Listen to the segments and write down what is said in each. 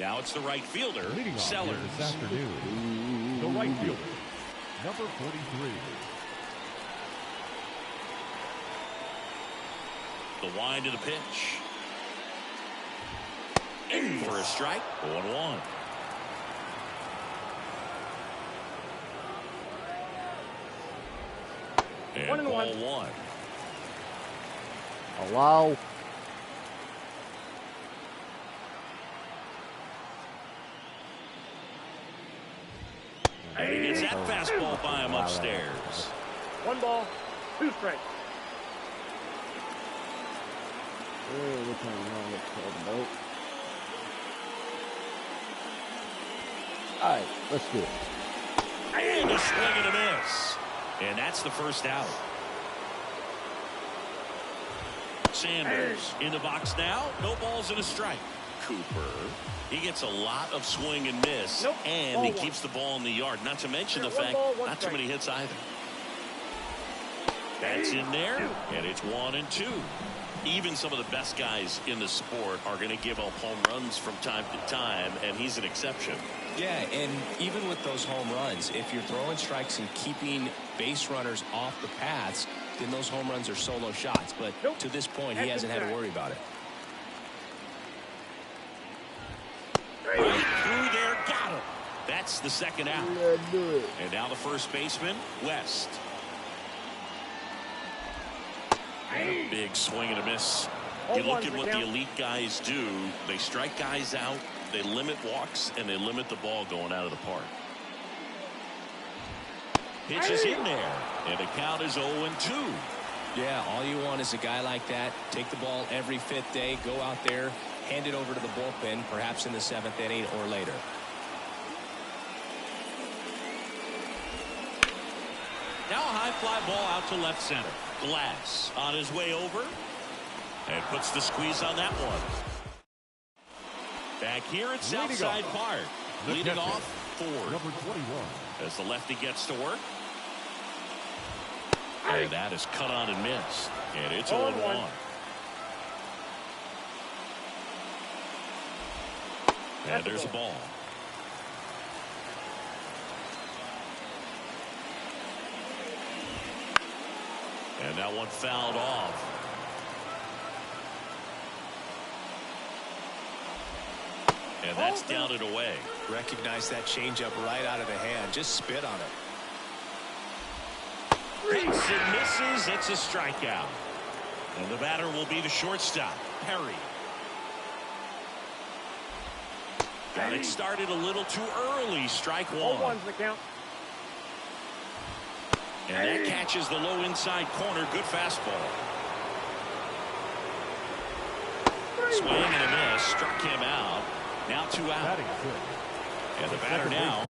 Now it's the right fielder, Leading off Sellers. here this afternoon, the right fielder, number 43. The wind of the pitch. In for a strike. 1-1. And ball 1. Hello. And he gets that fastball by him upstairs. 1 ball, 2 strikes. All right, let's do it. And a swing and a miss. And that's the first out. Sanders in the box now. No balls and a strike. Cooper. He gets a lot of swing and miss. Nope. And he keeps the ball in the yard. Not to mention the fact not too many hits either. That's in there. And it's 1-2. Even some of the best guys in the sport are going to give up home runs from time to time, and he's an exception. Yeah, and even with those home runs, if you're throwing strikes and keeping base runners off the paths, then those home runs are solo shots. But to this point, he hasn't had to worry about it. Right through there, got him. That's the second out. And now the first baseman, West. And a big swing and a miss. You look at what the elite guys do. They strike guys out, they limit walks, and they limit the ball going out of the park. Pitch is in there, and the count is 0-2. Yeah, all you want is a guy like that. Take the ball every 5th day, go out there, hand it over to the bullpen, perhaps in the 7th inning or later. Now a high fly ball out to left center. Glass on his way over and puts the squeeze on that one. Back here at Southside Park. Leading off Ford. Number 21. As the lefty gets to work. And that is cut on and missed. And it's 0-1. And there's a ball. And that one fouled off. And that's down and away. Recognize that changeup right out of the hand. Just spit on it. Hits and misses. It's a strikeout. And the batter will be the shortstop, Perry. Got it started a little too early. Strike 1. 0-1's the count. And that catches the low inside corner. Good fastball. Swing and a miss. Struck him out. Now 2 out. And the batter now.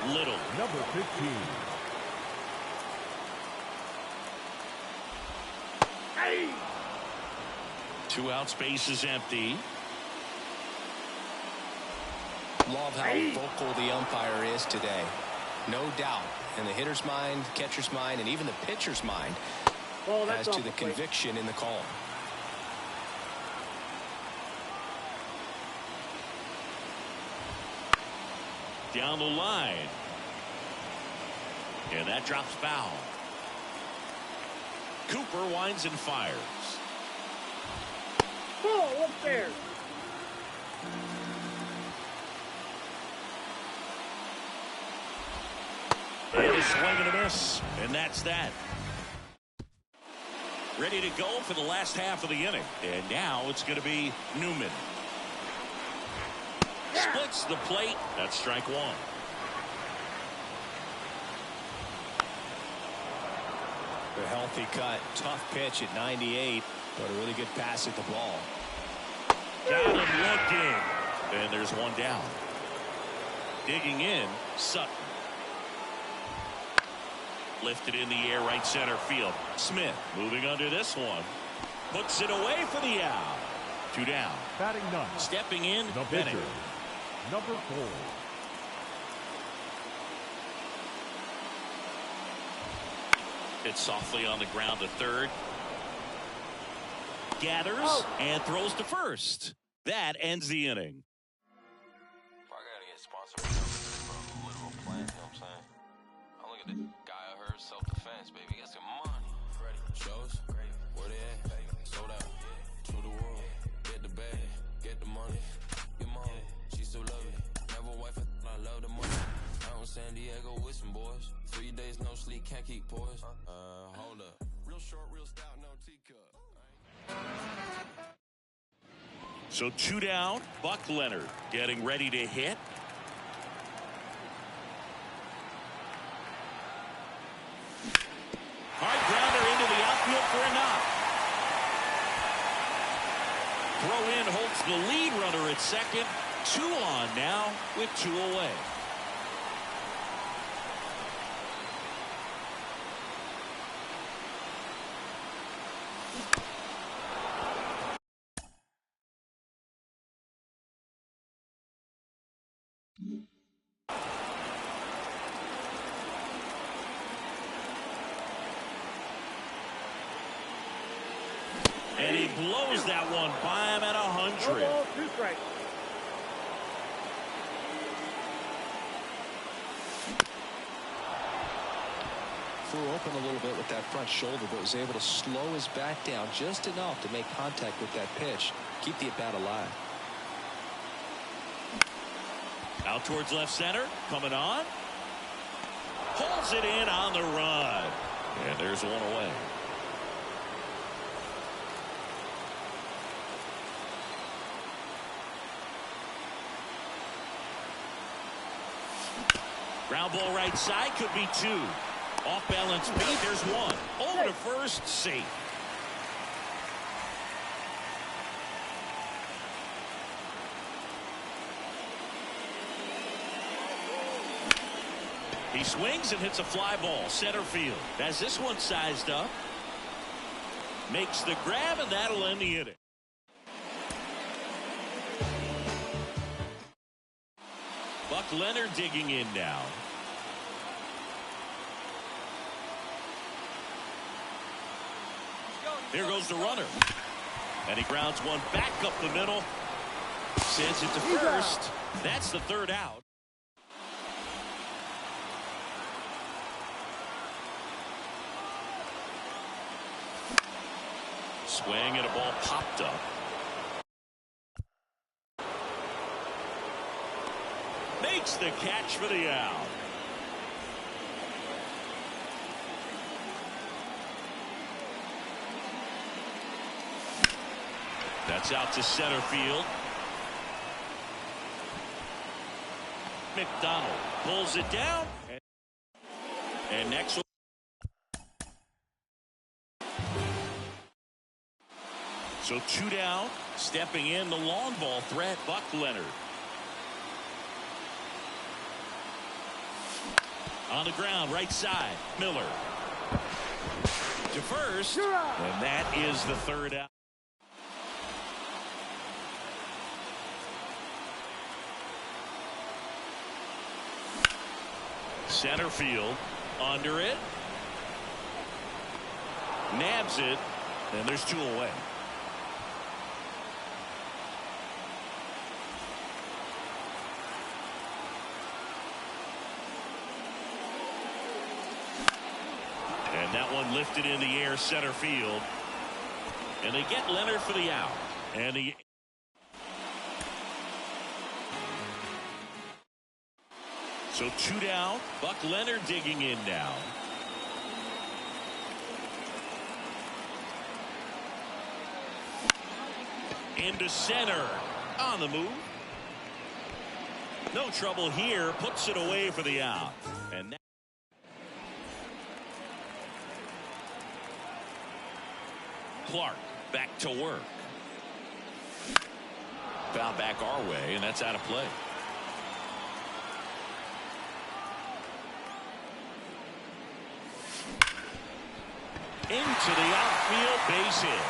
Little. Number 15. Hey! 2 out, space is empty. Love how vocal the umpire is today. No doubt in the hitter's mind, catcher's mind, and even the pitcher's mind as to the conviction in the call. Down the line. And that drops foul. Cooper winds and fires. Ball upstairs. And a swing and a miss. And that's that. Ready to go for the last half of the inning. And now it's going to be Newman. Splits the plate. That's strike 1. A healthy cut. Tough pitch at 98, but a really good pass at the ball. Got him looking. And there's one down. Digging in, Sutton. Lifted in the air, right center field. Smith moving under this one. Puts it away for the out. 2 down. Batting ninth. Stepping in, The Bennett. pitcher, number 4. Hits softly on the ground to third. Gathers and throws to first. That ends the inning. I gotta get sponsored from a literal plant, you know what I'm saying? I look at the guy I heard, self-defense, baby. He got some money. Freddie. Shows? Great. Where they at? Sold out. To the world. Get the bag. Get the money. Your mom. She still love it. Never wife, I love the money. Out in San Diego with some boys. 3 days no sleep, can't keep poised. Hold up. Real short, real stout, no teacup. So 2 down. Buck Leonard getting ready to hit. Hard grounder into the outfield for a knock. Throw in holds the lead runner at second. 2 on now with 2 away. And he blows that one by him at 100. No ball, 2 strikes. Threw open a little bit with that front shoulder, but was able to slow his bat down just enough to make contact with that pitch. Keep the at-bat alive. Out towards left center. Coming on. Pulls it in on the run. And there's one away. Ground ball right side, could be 2. Off balance beat, there's 1. Over to first, safe. He swings and hits a fly ball center field. As this one sized up. Makes the grab, and that'll end the inning. Buck Leonard digging in now. Here goes the runner. And he grounds one back up the middle. Sends it to first. That's the 3rd out. Swing and a ball popped up. Makes the catch for the out. That's out to center field. McDonald pulls it down. And next one. So 2 down. Stepping in the long ball threat, Buck Leonard. On the ground, right side, Miller. To first. And that is the 3rd out. Center field, under it. Nabs it, and there's 2 away. And that one lifted in the air, center field. And they get Leonard for the out. And the so 2 down. Buck Leonard digging in now. Into center. On the move. No trouble here. Puts it away for the out. And that Clark back to work. Foul back our way, and that's out of play. Into the outfield, base hit.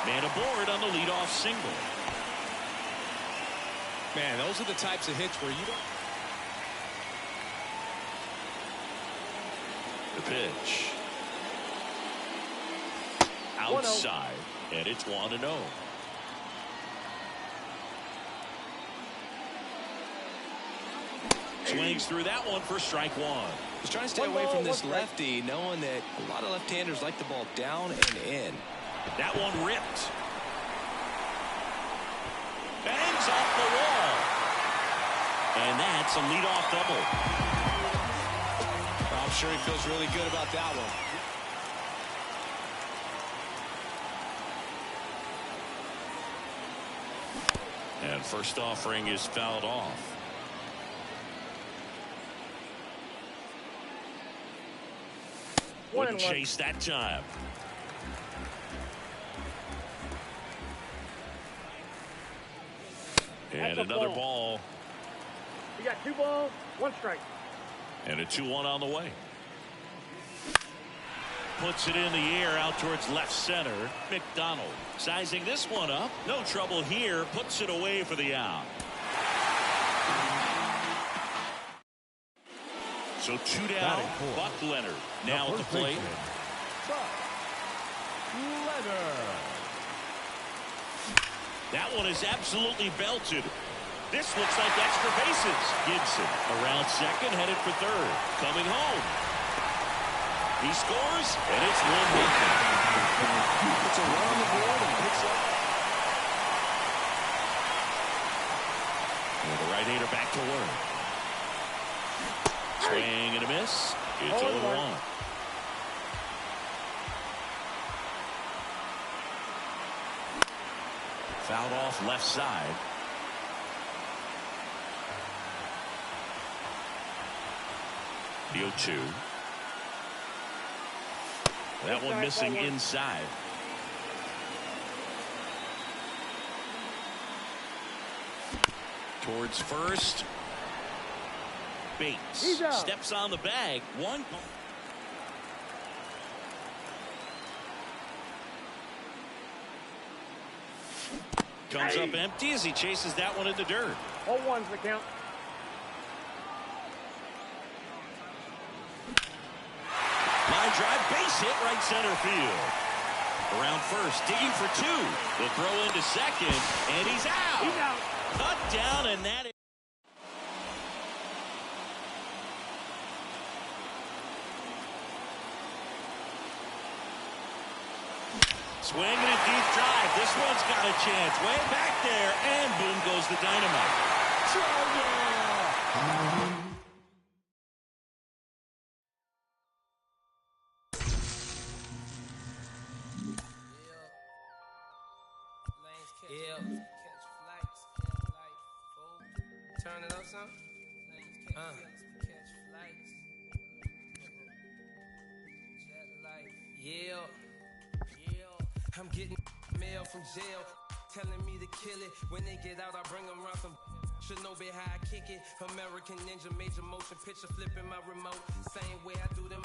Man aboard on the leadoff single. Man, those are the types of hits where you don't. The pitch. Outside, and it's 1-0. Swings through that one for strike one. He's trying to stay away from this lefty, knowing that a lot of left-handers like the ball down and in. That one ripped. Bangs off the wall. And that's a leadoff double. I'm sure he feels really good about that one. And first offering is fouled off. Wouldn't chase that time. And another ball. You got 2 balls, 1 strike. And a 2-1 on the way. Puts it in the air out towards left center. McDonald sizing this one up. No trouble here. Puts it away for the out. So 2 down. Buck Leonard now at the plate. That one is absolutely belted. This looks like extra bases. Gibson around second, headed for third. Coming home. He scores, and it's 1-0. It's a run on the board and picks up. And the right-hander back to work. Swing and a miss. It's 0-1. Fouled off left side. The 0-2. That one missing inside. Towards first. Bates steps on the bag. 1. Comes up empty as he chases that one in the dirt. 0-1's the count. Line drive, base hit, right center field. Around first, digging for 2. The throw into second, and he's out. He's out. Cut down, and that is. Swing and a deep drive. This one's got a chance. Way back there, and boom goes the dynamite. Turn it up some. Yeah. I'm getting mail from jail, telling me to kill it. When they get out, I bring them around some. Should know be how I kick it. American Ninja, major motion picture, flipping my remote. Same way I do them,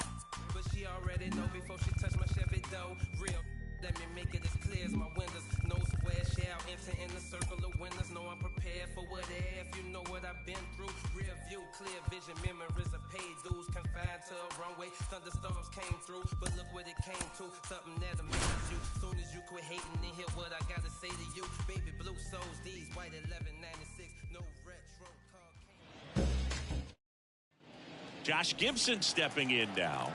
but she already know before she touch my Chevy dough. Real. Let me make it as clear as my windows. No square shall enter in the circle of winners. Know I'm prepared for whatever. You know what I've been through. Rear view, clear vision, memories of paid dues. Confined to a runway. Thunderstorms came through, but look what it came to. Something that amazes you. Soon as you quit hating and hear what I gotta say to you. Baby blue souls, these white 1196. No retro car. Josh Gibson stepping in now.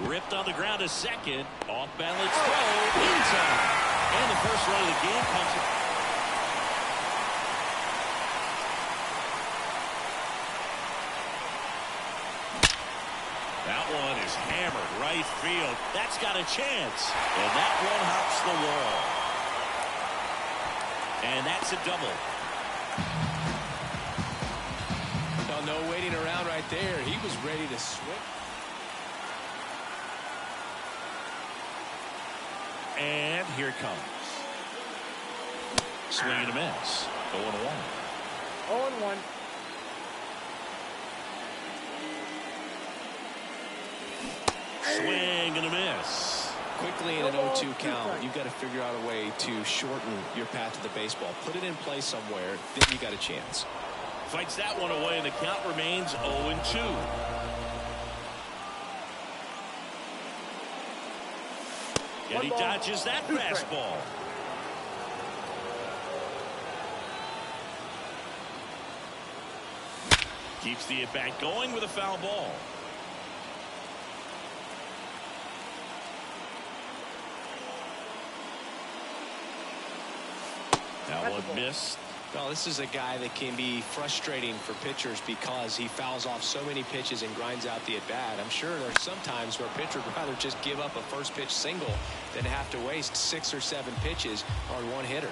Ripped on the ground to second. Off balance throw. In time. And the first run of the game comes. That one is hammered right field. That's got a chance. And that one hops the wall. And that's a double. No waiting around right there. He was ready to swing. And here it comes. Swing and a miss. 0-1. 0-1. Swing and a miss. Quickly in an 0-2 count, you've got to figure out a way to shorten your path to the baseball. Put it in play somewhere, then you got a chance. Fights that one away, and the count remains 0-2. And he dodges that fastball. Keeps the at-bat going with a foul ball. That one missed. Well, this is a guy that can be frustrating for pitchers because he fouls off so many pitches and grinds out the at-bat. I'm sure there's some times where a pitcher would rather just give up a first pitch single than have to waste 6 or 7 pitches on one hitter.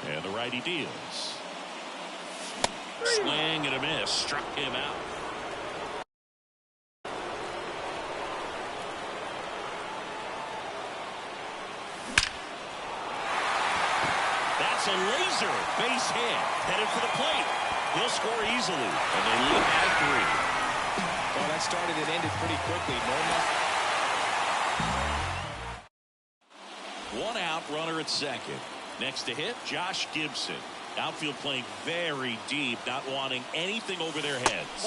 And the righty deals. Swing and a miss. Struck him out. That's a laser base hit. Headed for the plate. He'll score easily. And they lead by 3. Well, that started and ended pretty quickly. One out, runner at second. Next to hit, Josh Gibson. Outfield playing very deep, not wanting anything over their heads.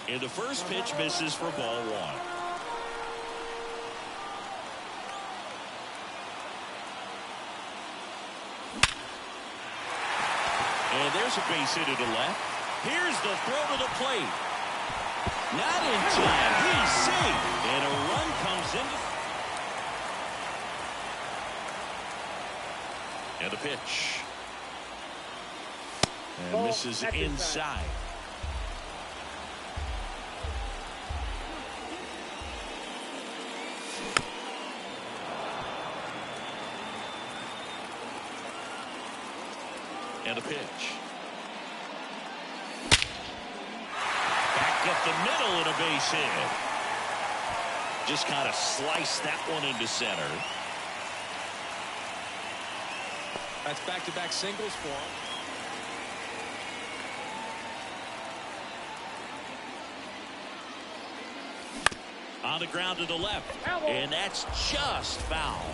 And the first pitch misses for ball 1. And there's a base hit to the left. Here's the throw to the plate. Not in time. He's safe. And a run comes in. And the pitch. And misses inside. And a pitch. Back up the middle and a base hit. Just kind of sliced that one into center. That's back-to-back singles for him. On the ground to the left. And that's just foul.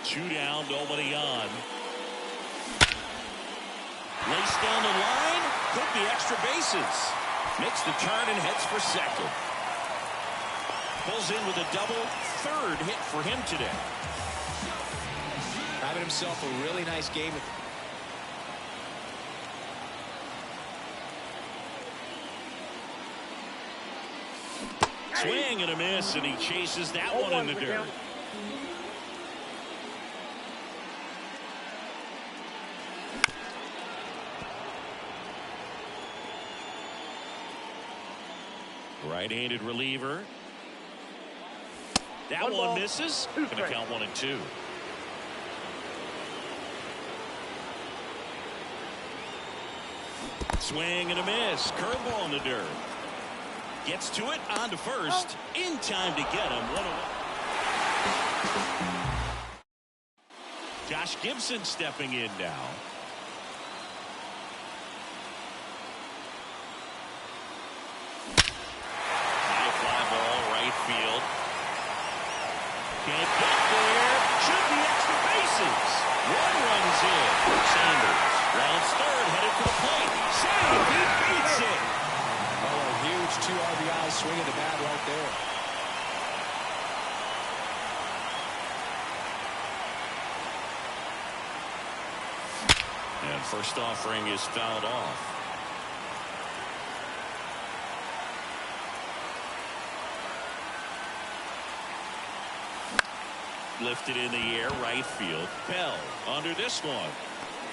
2 down, nobody on. Laced down the line. Could be extra bases. Makes the turn and heads for second. Pulls in with a double. 3rd hit for him today. Having himself a really nice game. Swing and a miss, and he chases that one in the dirt. Right-handed reliever. That one misses. Going to count 1-2. Swing and a miss. Curveball in the dirt. Gets to it, on to first. In time to get him. 1-1. Josh Gibson stepping in now. High fly ball, right field. Can't get there. Should be extra bases. 1 runs in. Sanders rounds 3rd, headed for the plate. Save. He beats it. Oh, a huge 2 RBI swing of the bat right there. And first offering is fouled off. Lifted in the air, right field. Bell under this one.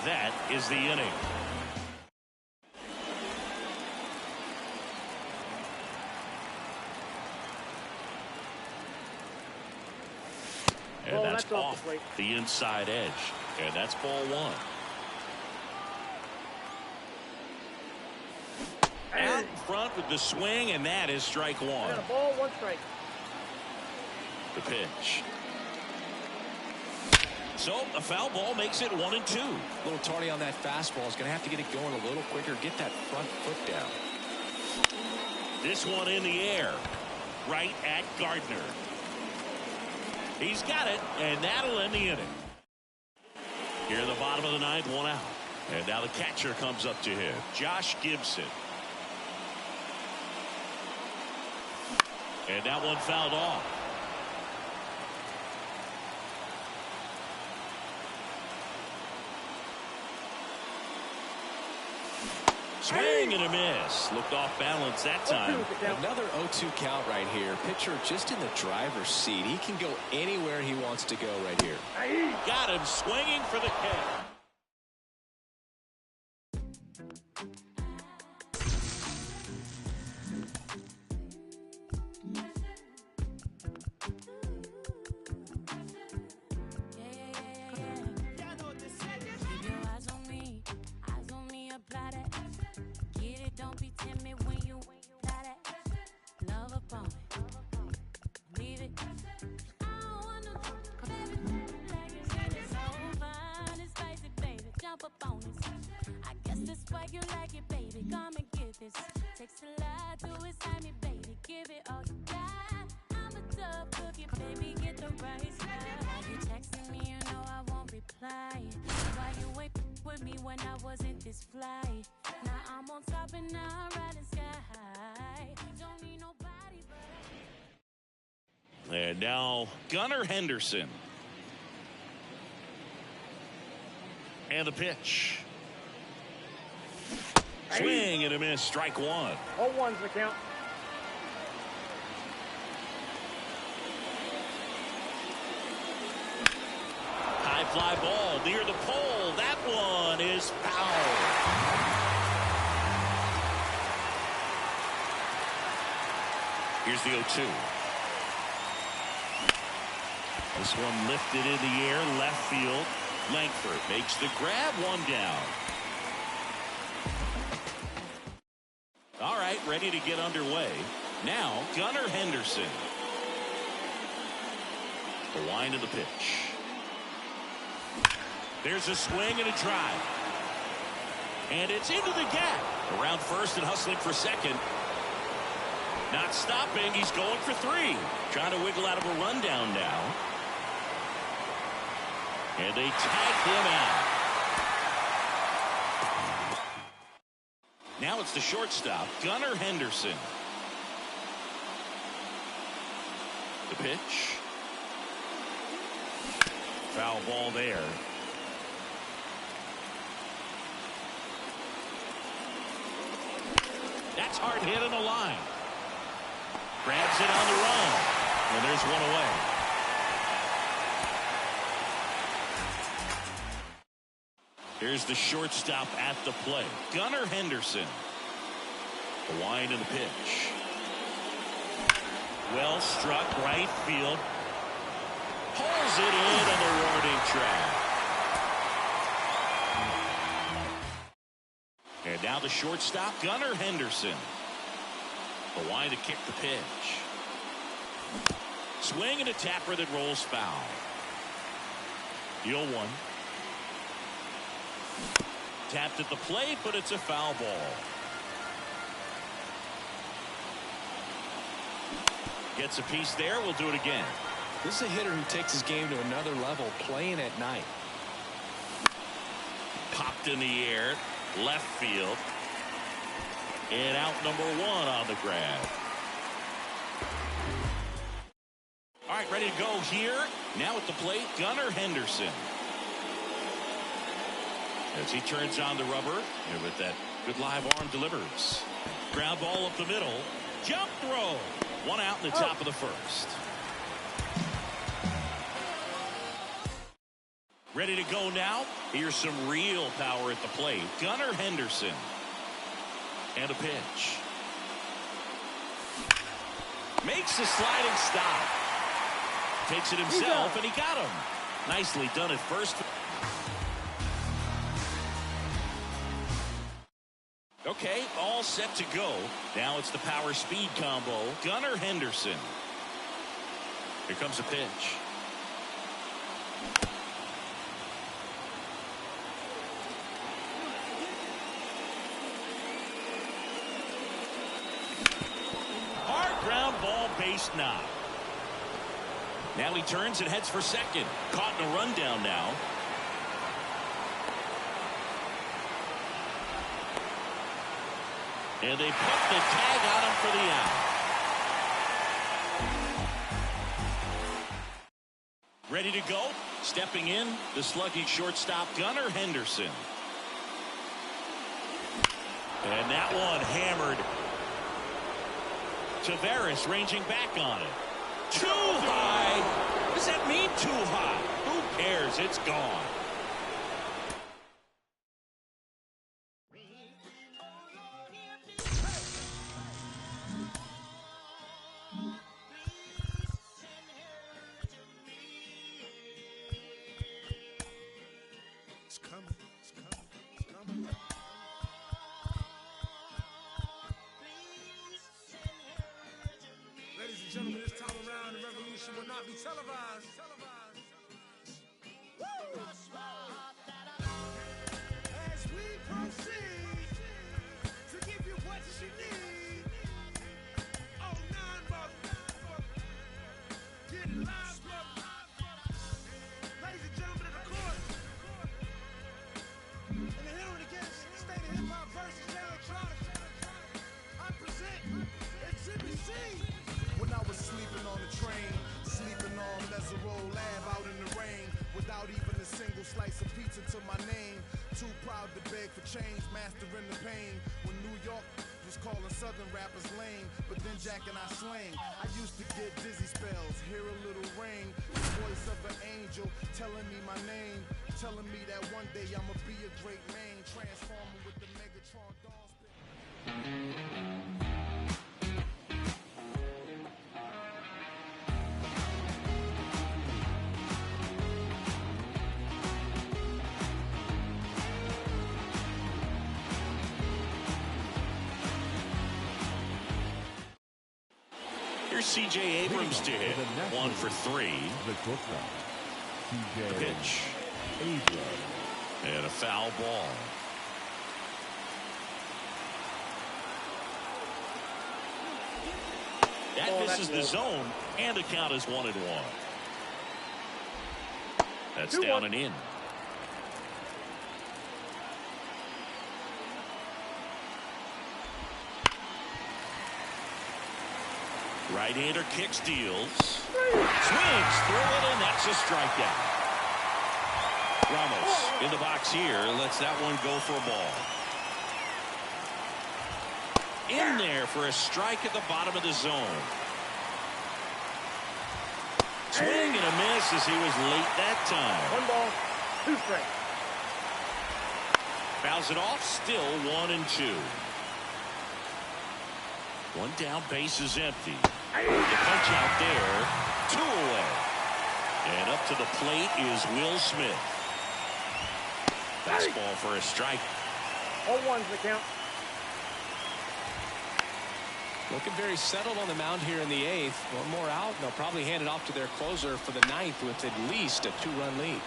That is the inning. And that's off the inside edge. And that's ball 1. front with the swing, and that is strike one. And a ball, one strike. The pitch. So a foul ball makes it 1-2. A little tardy on that fastball. Is going to have to get it going a little quicker. Get that front foot down. This one in the air. Right at Gardner. He's got it, and that'll end the inning. Here in the bottom of the ninth, 1 out. And now the catcher comes up to him, Josh Gibson. And that one fouled off. Swing and a miss. Looked off balance that time. Another 0-2 count right here. Pitcher just in the driver's seat. He can go anywhere he wants to go right here. Got him swinging for the K. And now Gunnar Henderson. And the pitch. Swing and a miss. Strike one. 0-1's the count. High fly ball near the pole. That one is foul. Here's the 0-2. This one lifted in the air, left field. Langford makes the grab, one down. All right, ready to get underway. Now, Gunnar Henderson. The wind of the pitch. There's a swing and a drive. And it's into the gap. Around first and hustling for second. Not stopping. He's going for three. Trying to wiggle out of a rundown now. And they tag him out. Now it's the shortstop, Gunnar Henderson. The pitch. Foul ball there. That's hard hit on the line. Grabs it on the run. And there's one away. Here's the shortstop at the plate, Gunnar Henderson. The wind and the pitch. Well struck, right field. Pulls it in on the warning track. And now the shortstop, Gunnar Henderson. The wind to kick the pitch. Swing and a tapper that rolls foul. The 0-1. Tapped at the plate, but it's a foul ball. Gets a piece there. We'll do it again. This is a hitter who takes his game to another level, playing at night. Popped in the air, left field. And out number one on the grab. All right, ready to go here. Now at the plate, Gunnar Henderson. As he turns on the rubber, and with that good live arm delivers. Ground ball up the middle. Jump throw. One out in the top of the first. Ready to go now. Here's some real power at the plate. Gunnar Henderson. And a pitch. Makes the sliding stop. Takes it himself, and he got him. Nicely done at first. Okay, all set to go. Now it's the power speed combo. Gunnar Henderson. Here comes a pitch. Hard ground ball, base knock. Now he turns and heads for second. Caught in a rundown now. And they put the tag on him for the out. Ready to go? Stepping in, the sluggy shortstop Gunnar Henderson. And that one hammered. Tavares ranging back on it. Too high. What does that mean, too high? Who cares? It's gone. Gentlemen, this time around, the revolution will not be televised. As we proceed to give you what you need. Oh, 9, motherfucker. Get live, motherfucker. Ladies and gentlemen of the court. In the hearing against state of hip-hop versus electronic, I present Exhibit C. When I was sleeping on the train, sleeping on Mesero Lab out in the rain, without even a single slice of pizza to my name. Too proud to beg for change, mastering the pain. When New York was calling Southern rappers lame, but then Jack and I slang. I used to get dizzy spells, hear a little rain, the voice of an angel telling me my name, telling me that one day I'ma be a great man, transforming with the Megatron dawn spin. Here's C.J. Abrams to hit. 1 for 3. The pitch. And a foul ball. That misses the zone, and the count is 1-1. That's down and in. Right-hander kicks, deals. Swings through it, and that's a strikeout. Ramos in the box here, lets that one go for a ball. In there for a strike at the bottom of the zone. Swing and a miss as he was late that time. 1 ball, 2 strikes. Fouls it off, still 1-2. 1 down, base is empty. The punch out there, 2 away. And up to the plate is Will Smith. Fastball for a strike. 0-1's the count. Looking very settled on the mound here in the 8th. One more out, and they'll probably hand it off to their closer for the 9th with at least a 2-run lead.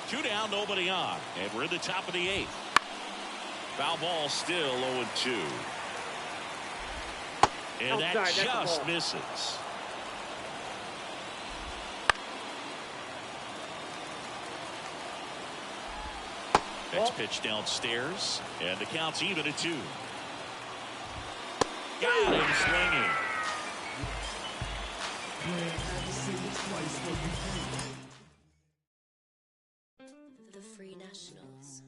Two down, nobody on, and we're in the top of the 8th. Foul ball still 0-2. And that just misses. Next pitch downstairs, and the count's even at 2. Got him swinging. The Free Nationals.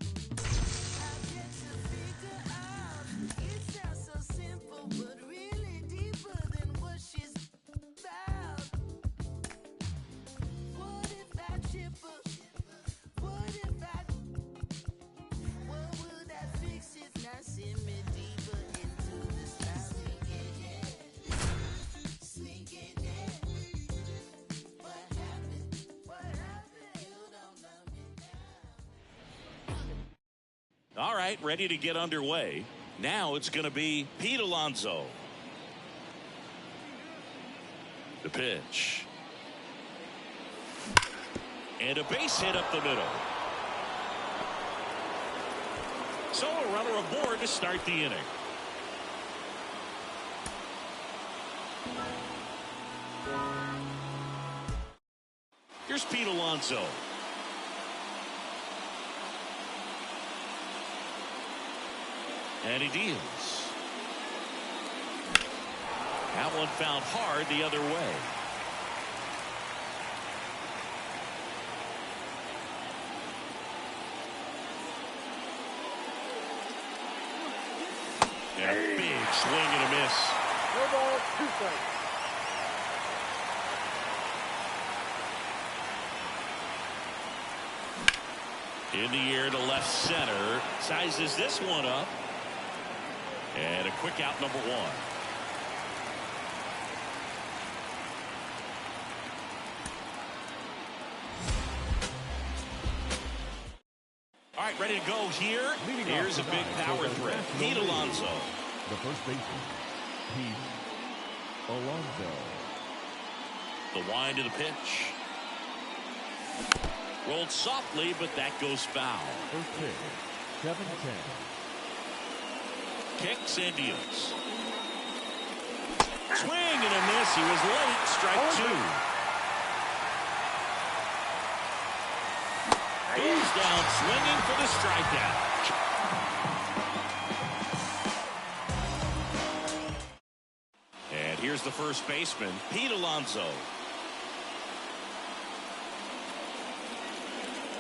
All right, ready to get underway. Now it's going to be Pete Alonso. The pitch. And a base hit up the middle. So a runner aboard to start the inning. Here's Pete Alonso. And he deals. That one found hard the other way. And a big swing and a miss. No ball, 2 strikes. In the air to left center. Sizes this one up. And a quick out, number 1. All right, ready to go here. Here's a big power threat. Pete Alonso. The first baseman, Pete Alonso. The wind of the pitch. Rolled softly, but that goes foul. First pitch, 7-10. Kicks and deals. Swing and a miss. He was late. Strike 2. Goes down swinging for the strikeout. And here's the first baseman, Pete Alonso.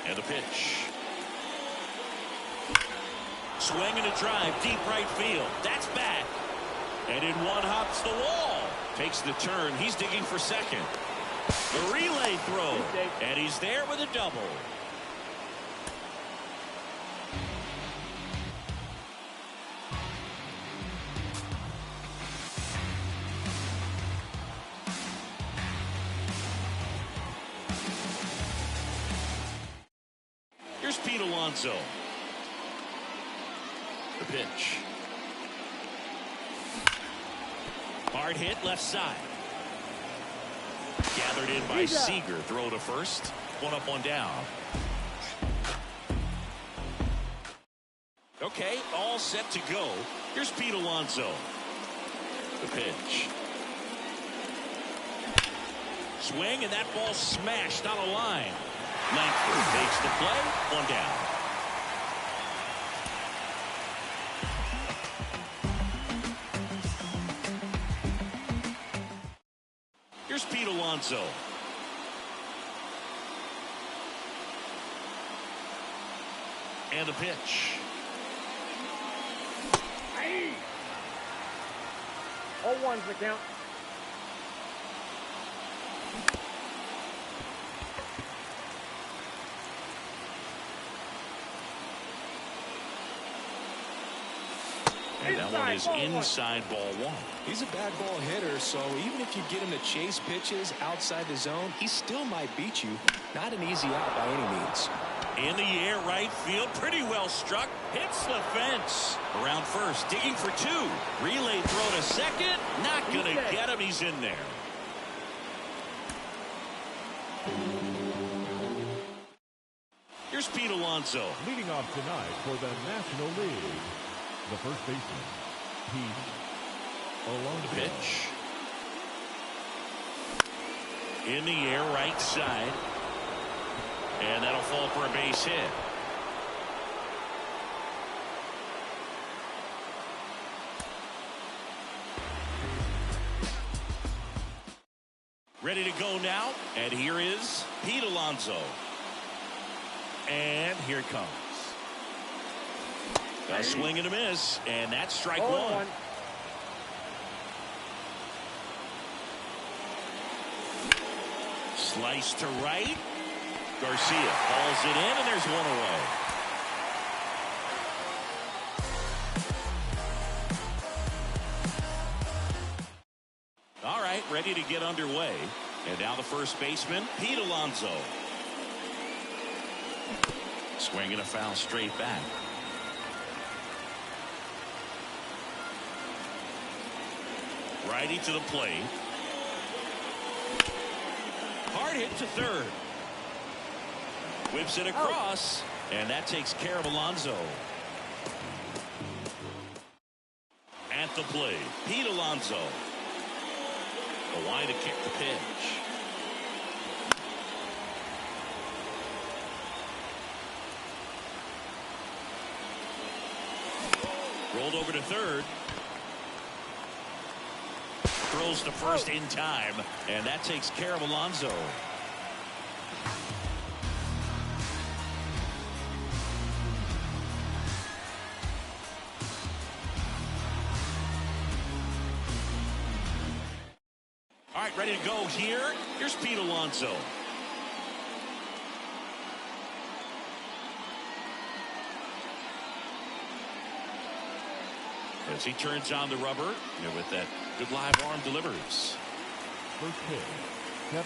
And the pitch. Swing and a drive, deep right field. That's back. And in one hops the wall. Takes the turn. He's digging for second. The relay throw. And he's there with a double. Here's Pete Alonso. The pitch. Hard hit left side. Gathered in by Seager. Throw to first. 1 up, 1 down. Okay, all set to go. Here's Pete Alonso. The pitch. Swing, and that ball smashed on a line. Langford takes the play. 1 down. Here's Pete Alonso. And the pitch. 0-1's the count. And that one is inside ball 1. He's a bad ball hitter, so even if you get him to chase pitches outside the zone, he still might beat you. Not an easy out by any means. In the air, right field, pretty well struck. Hits the fence. Around first, digging for 2. Relay throw to second. Not going to get him. He's in there. Here's Pete Alonso. Leading off tonight for the National League, the first baseman, Pete Alonso. The pitch. In the air, right side. And that'll fall for a base hit. Ready to go now. And here is Pete Alonso. And here it comes. A swing and a miss. And that's strike 1. Slice to right. Garcia hauls it in, and there's 1 away. All right, ready to get underway. And now the first baseman, Pete Alonso. Swinging a foul straight back. Righty to the plate. Hard hit to third. Whips it across, and that takes care of Alonso. At the plate, Pete Alonso. The line to kick the pitch. Rolled over to third. Throws to first in time, and that takes care of Alonso. All right, ready to go here. Here's Pete Alonso. As he turns on the rubber, with that good live arm delivers. First pitch, 7-10.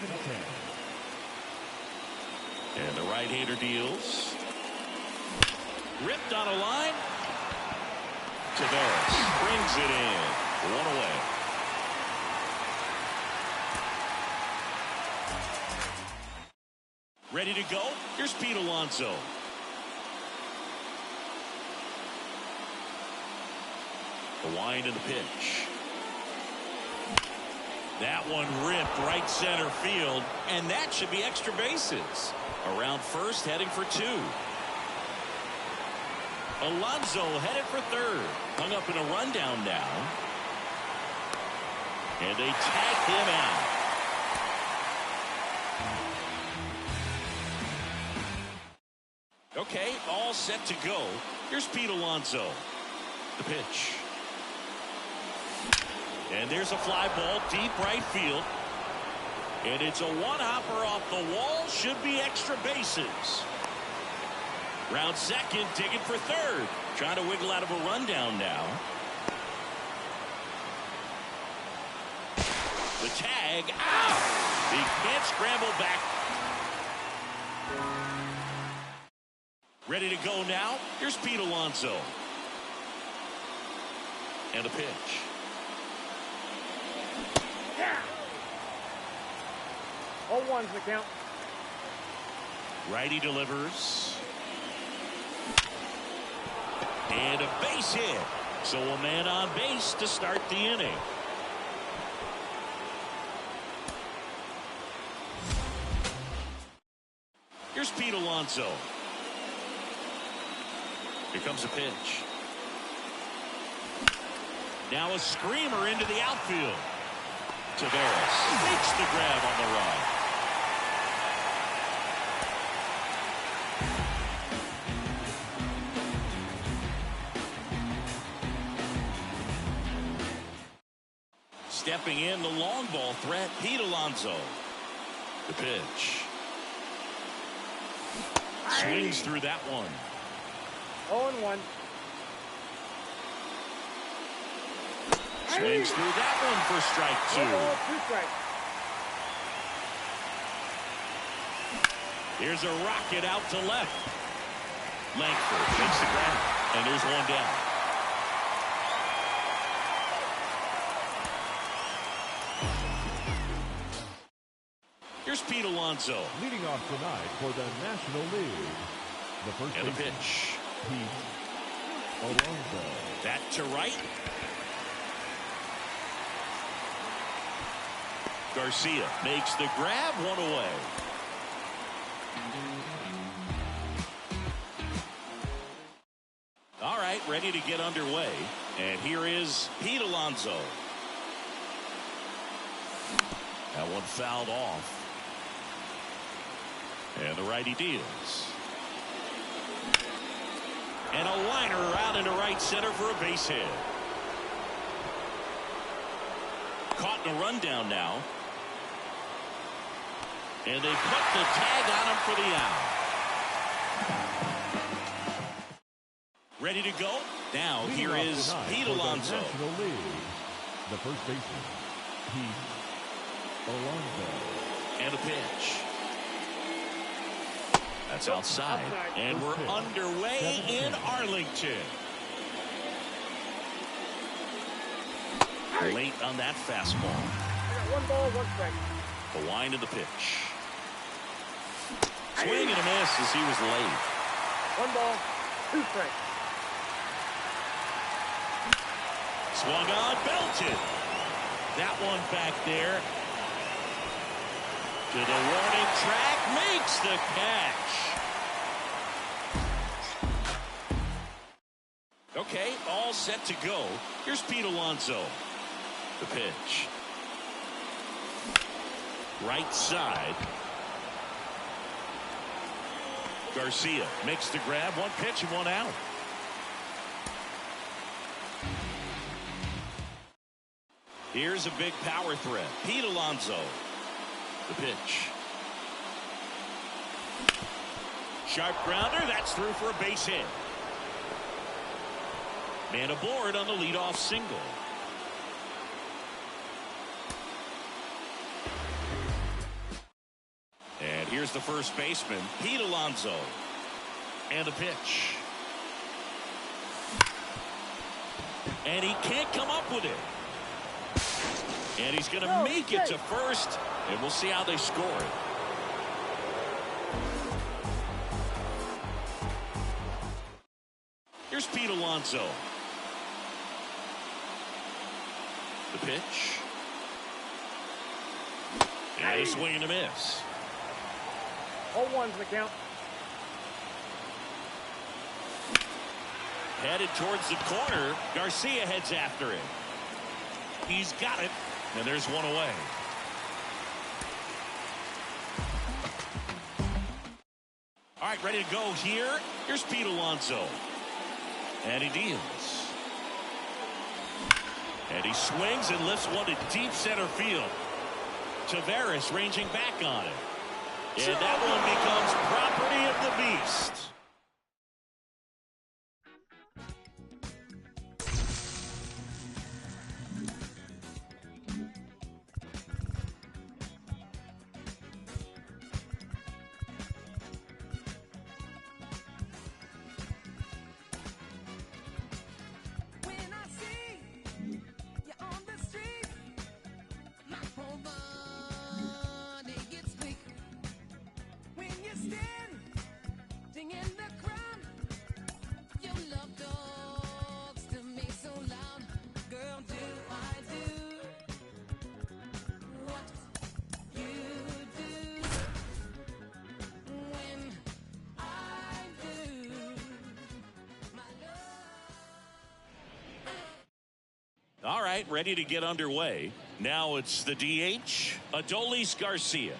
And the right-hander deals. Ripped on a line. Taveras brings it in. 1 away. Ready to go? Here's Pete Alonso. The wind and the pitch. That one ripped right center field, and that should be extra bases. Around first, heading for 2. Alonso headed for third. Hung up in a rundown now. And they tag him out. Okay, all set to go. Here's Pete Alonso. The pitch. And there's a fly ball deep right field. And it's a one-hopper off the wall. Should be extra bases. Round second, digging for third. Trying to wiggle out of a rundown now. The tag. Out! He can't scramble back. Ready to go now. Here's Pete Alonso. And the pitch. Yeah. 0-1's the count. Righty delivers. And a base hit. So a man on base to start the inning. Here's Pete Alonso. Here comes a pitch. Now a screamer into the outfield. Taveras makes the grab on the run. Stepping in the long ball threat, Pete Alonso. The pitch. Swings through that one. 0-1. Swings through that one for strike 2. 2 strikes. Here's a rocket out to left. Langford takes the grab, and there's one down. Here's Pete Alonso. Leading off tonight for the National League, the first And the baseman, pitch. Pete Alonso. That to right. Garcia makes the grab, 1 away. All right, ready to get underway. And here is Pete Alonso. That one fouled off. And the righty deals. And a liner out into right center for a base hit. Caught in a rundown now. And they put the tag on him for the out. Ready to go? Now Leading here off is tonight Pete for the Alonso. National League, the first baseman, Pete Alonso. And a pitch. That's outside. And we're underway in Arlington. Late on that fastball. I got 1 ball, 1 strike. The wind of the pitch. Swing and a miss as he was late. 1 ball, 2 strikes. Swung on, belted. That one back there. To the warning track, makes the catch. Okay, all set to go. Here's Pete Alonso. The pitch. Right side. Garcia makes the grab. 1 pitch and 1 out. Here's a big power threat. Pete Alonso. The pitch. Sharp grounder. That's through for a base hit. Man aboard on the leadoff single. And here's the first baseman, Pete Alonso. And the pitch. And he can't come up with it. And he's going to make it to first. And we'll see how they score it. Here's Pete Alonso. The pitch. And a swing and a miss. 0-1's the count. Headed towards the corner. Garcia heads after it. He's got it. And there's 1 away. All right, ready to go here. Here's Pete Alonso. And he deals. And he swings and lifts one to deep center field. Taveras ranging back on it. And that one becomes property of the beast. All right, ready to get underway. Now it's the DH, Adolis Garcia.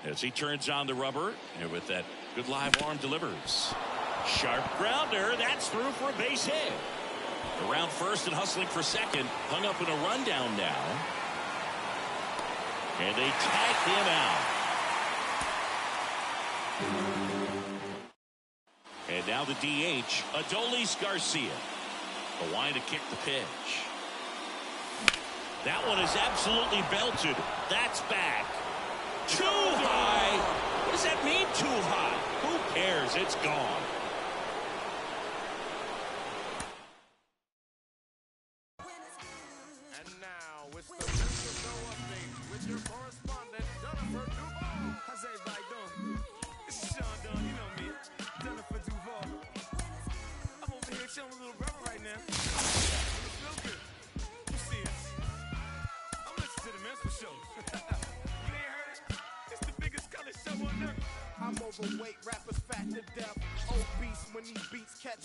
As he turns on the rubber, and with that good live arm delivers. Sharp grounder, that's through for a base hit. Around first and hustling for second, hung up in a rundown now. And they tag him out. And now the DH, Adolis Garcia. The wind to kick the pitch. That one is absolutely belted. That's back. Too high. What does that mean, too high? Who cares? It's gone. And now it's the Mr. Show update with your correspondent, Jennifer Duval. How's everybody doing? It's Sean Dunn, you know me, Jennifer Duval. I'm over here showing a little brother right now. It's real good. You see it. I'm listening to the Men's Show. You ain't heard it? It's the biggest color show on earth. I'm overweight, rappers fat to death. Obese when these beats catch